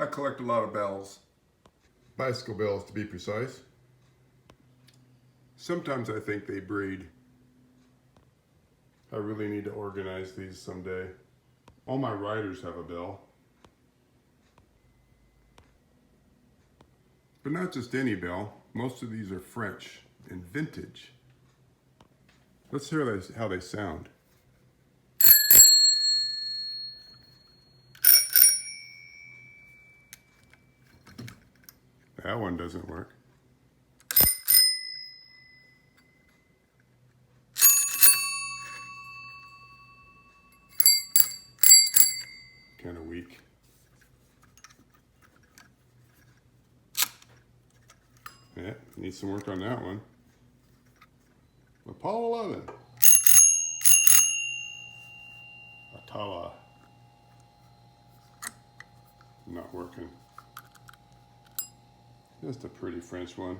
I collect a lot of bells. Bicycle bells, to be precise. Sometimes I think they breed. I really need to organize these someday. All my riders have a bell. But not just any bell. Most of these are French and vintage. Let's hear how they sound. That one doesn't work. Kind of weak. Yeah, need some work on that one. Apollo 11. Atala. Not working. Just a pretty French one.